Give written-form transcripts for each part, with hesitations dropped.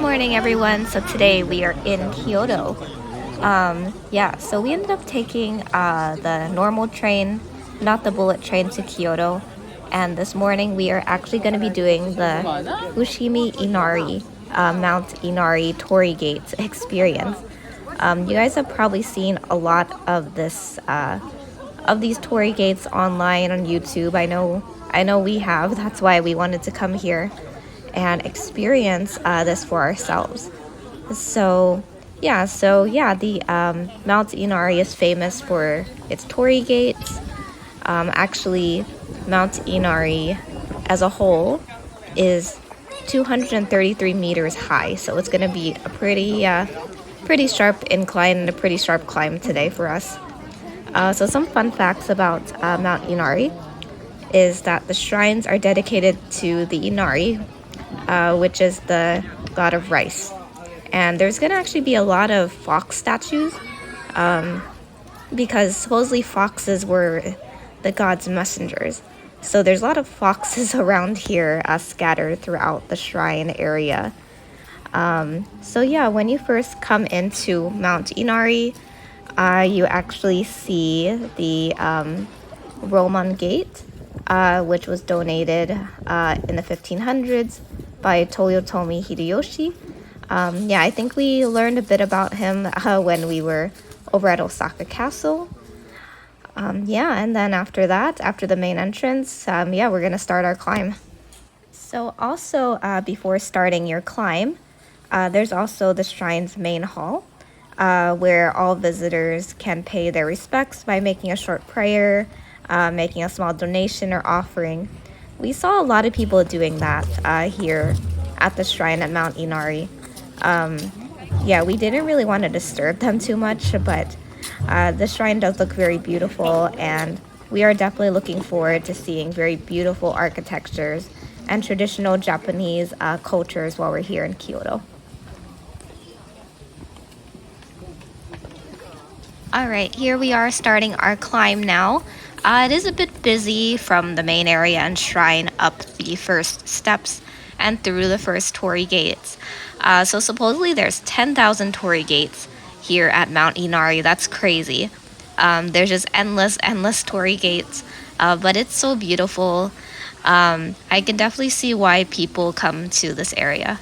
morning, everyone. So today we are in Kyoto. So we ended up taking the normal train, not the bullet train, to Kyoto. And this morning we are actually going to be doing the Fushimi Inari, Mount Inari Torii Gate experience. You guys have probably seen a lot of these Torii gates online on YouTube. I know we have. That's why we wanted to come here and experience this for ourselves. The Mount Inari is famous for its Torii gates. Actually, Mount Inari as a whole is 233 meters high, so it's going to be a pretty sharp incline and a pretty sharp climb today for us. So some fun facts about Mount Inari is that the shrines are dedicated to the Inari, which is the god of rice. And there's going to actually be a lot of fox statues because supposedly foxes were the god's messengers. So there's a lot of foxes around here scattered throughout the shrine area. When you first come into Mount Inari, you actually see the Roman Gate, which was donated in the 1500s by Toyotomi Hideyoshi. I think we learned a bit about him when we were over at Osaka Castle. And then after that, after the main entrance, we're gonna start our climb. So also, before starting your climb, there's also the shrine's main hall, where all visitors can pay their respects by making a short prayer, making a small donation or offering. We saw a lot of people doing that here at the shrine at Mount Inari. We didn't really want to disturb them too much, but the shrine does look very beautiful, and we are definitely looking forward to seeing very beautiful architectures and traditional Japanese cultures while we're here in Kyoto. Alright, here we are starting our climb now. It is a bit busy from the main area and shrine up the first steps and through the first Torii gates. So supposedly there's 10,000 Torii gates here at Mount Inari. That's crazy. There's just endless Torii gates, but it's so beautiful. I can definitely see why people come to this area.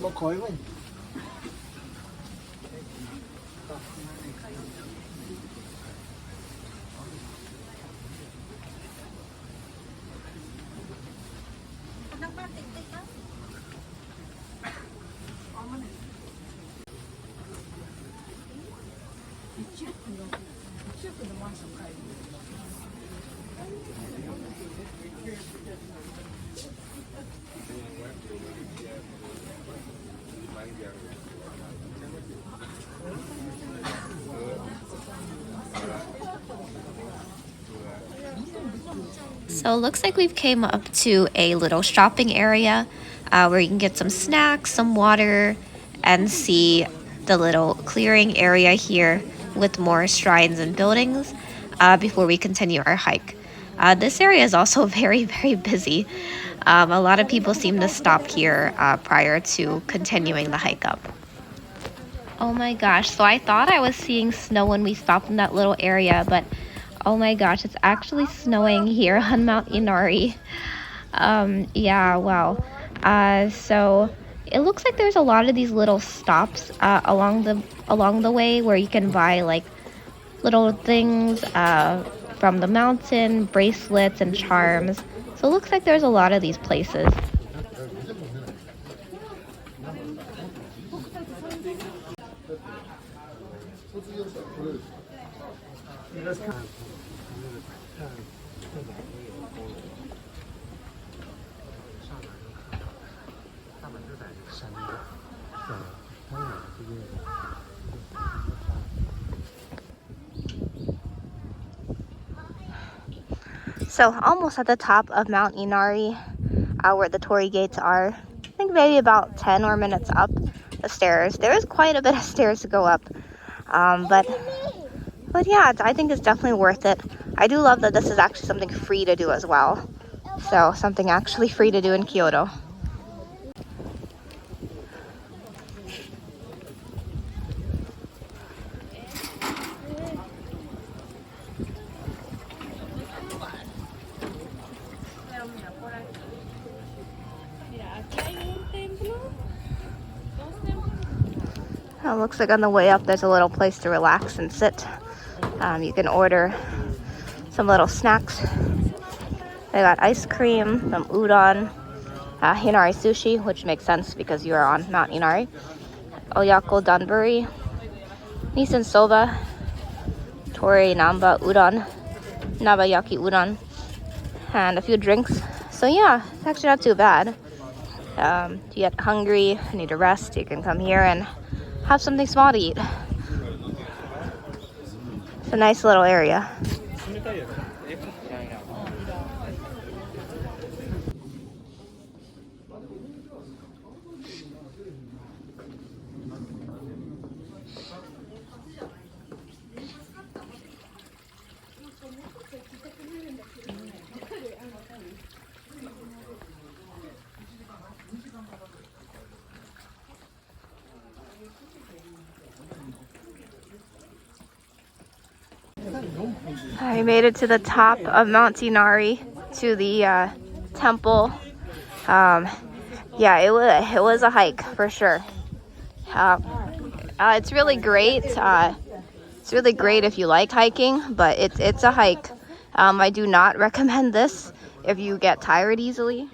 một khối vậy. So it looks like we've came up to a little shopping area where you can get some snacks, some water, and see the little clearing area here with more shrines and buildings before we continue our hike. This area is also very, very busy. A lot of people seem to stop here prior to continuing the hike up. Oh my gosh, so I thought I was seeing snow when we stopped in that little area, but oh my gosh, it's actually snowing here on Mount Inari. Yeah, well, so it looks like there's a lot of these little stops along the way where you can buy like little things from the mountain, bracelets and charms. So it looks like there's a lot of these places. So almost at the top of Mount Inari, where the Torii gates are. I think maybe about 10 more minutes up the stairs. There is quite a bit of stairs to go up, but yeah, I think it's definitely worth it. I do love that this is actually something free to do as well. So something actually free to do in Kyoto. It looks like on the way up there's a little place to relax and sit. You can order some little snacks. They got ice cream, some udon, Inari sushi, which makes sense because you are on Mount Inari, oyako donburi, nissen soba, Torii namba udon, nabayaki udon, and a few drinks. So yeah, it's actually not too bad. If you get hungry, need to rest, you can come here and have something small to eat. It's a nice little area. I made it to the top of Mount Inari, to the temple. Yeah, it was a hike for sure. It's really great. It's really great if you like hiking, but it's a hike. I do not recommend this if you get tired easily.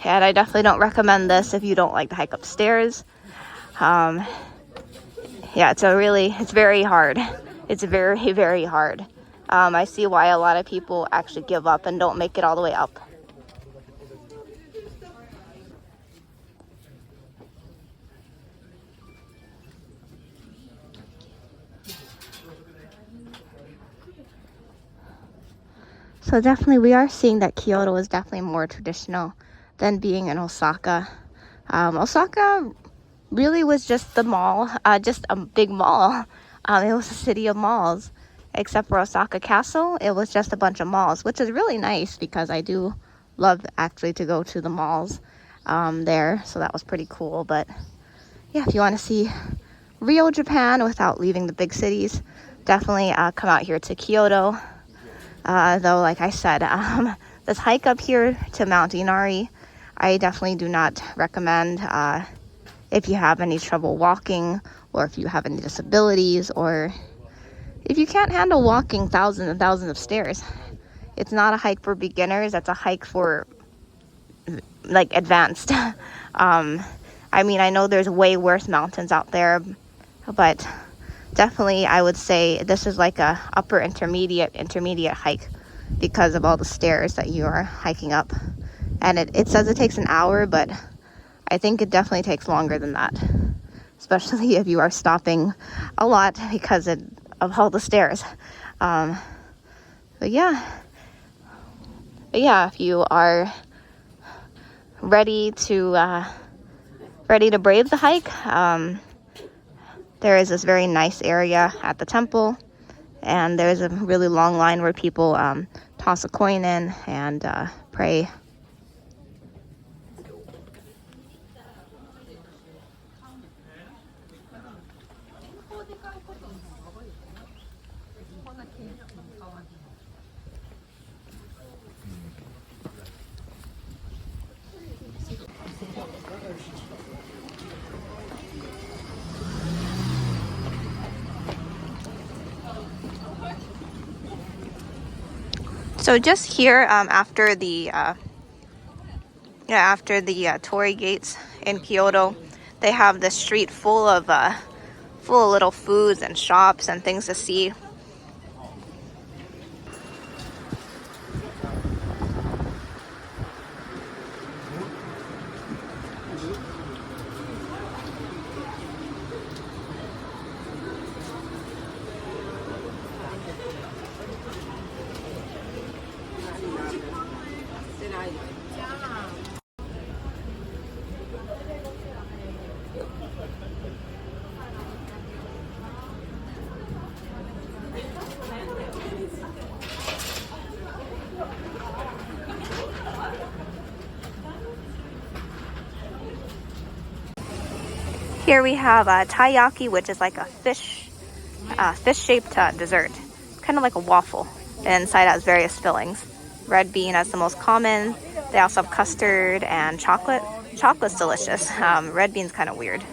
And I definitely don't recommend this if you don't like to hike upstairs. Yeah, it's very hard. It's very, very hard. I see why a lot of people actually give up and don't make it all the way up. So definitely we are seeing that Kyoto is definitely more traditional than being in Osaka. Osaka really was just the mall, just a big mall. It was a city of malls. Except for Osaka Castle, it was just a bunch of malls, which is really nice because I do love actually to go to the malls there. So that was pretty cool. But yeah, if you want to see real Japan without leaving the big cities, definitely come out here to Kyoto. Though, like I said, this hike up here to Mount Inari, I definitely do not recommend if you have any trouble walking, or if you have any disabilities, or if you can't handle walking thousands and thousands of stairs. It's not a hike for beginners. That's a hike for like advanced. I mean, I know there's way worse mountains out there, but definitely I would say this is like a upper intermediate hike because of all the stairs that you are hiking up. And it says it takes an hour, but I think it definitely takes longer than that, especially if you are stopping a lot because of all the stairs. But yeah, if you are ready to brave the hike, there is this very nice area at the temple, and there's a really long line where people toss a coin in and pray. So just here, after the Torii gates in Kyoto, they have this street full of little foods and shops and things to see. Here we have taiyaki, which is like a fish-shaped dessert, kind of like a waffle. And inside has various fillings. Red bean is the most common. They also have custard and chocolate. Chocolate's delicious. Red bean's kind of weird.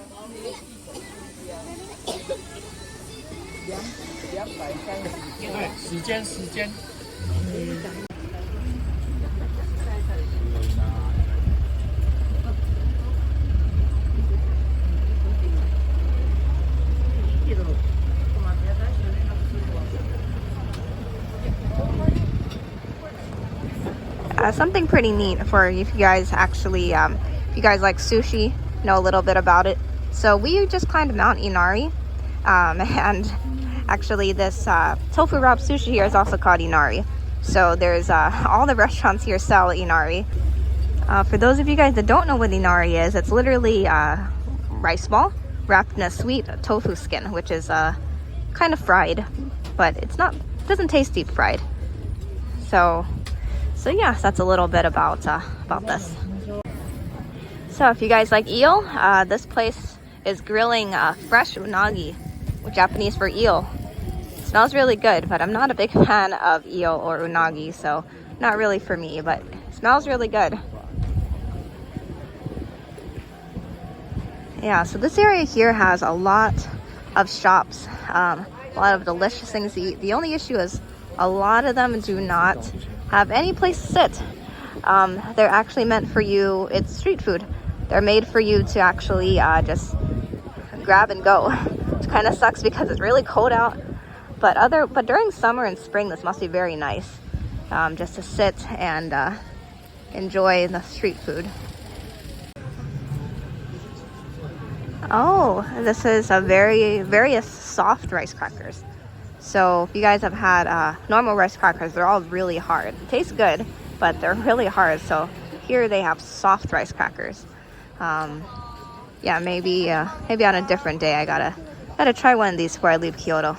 Something pretty neat for if you guys actually, if you guys like sushi, know a little bit about it. So we just climbed Mount Inari, and actually this tofu wrap sushi here is also called Inari. So there's all the restaurants here sell Inari. For those of you guys that don't know what Inari is, it's literally rice ball wrapped in a sweet tofu skin, which is kind of fried, but doesn't taste deep fried. So yeah, that's a little bit about this. So if you guys like eel, this place is grilling fresh unagi, Japanese for eel. It smells really good, but I'm not a big fan of eel or unagi, so not really for me, but it smells really good. Yeah, so this area here has a lot of shops, a lot of delicious things to eat. The only issue is a lot of them do not have any place to sit. They're actually meant for you. It's street food. They're made for you to actually just grab and go. Which kind of sucks because it's really cold out. But during summer and spring, this must be very nice, just to sit and enjoy the street food. Oh, this is a various soft rice crackers. So if you guys have had normal rice crackers, they're all really hard. They taste good, but they're really hard. So here they have soft rice crackers. Yeah, maybe on a different day I gotta try one of these before I leave Kyoto.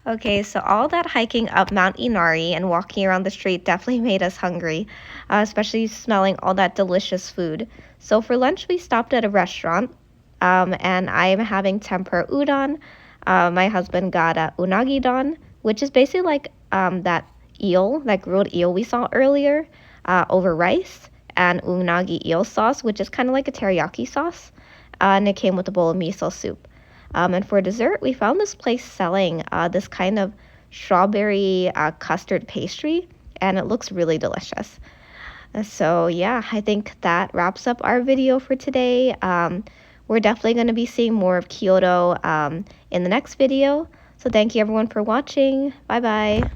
Okay, so all that hiking up Mount Inari and walking around the street definitely made us hungry, especially smelling all that delicious food. So for lunch, we stopped at a restaurant, and I am having tempura udon. My husband got a unagi don, which is basically like that eel, that grilled eel we saw earlier, over rice, and unagi eel sauce, which is kind of like a teriyaki sauce. And it came with a bowl of miso soup. And for dessert, we found this place selling this kind of strawberry custard pastry, and it looks really delicious. So yeah, I think that wraps up our video for today. We're definitely going to be seeing more of Kyoto in the next video. So thank you everyone for watching. Bye bye.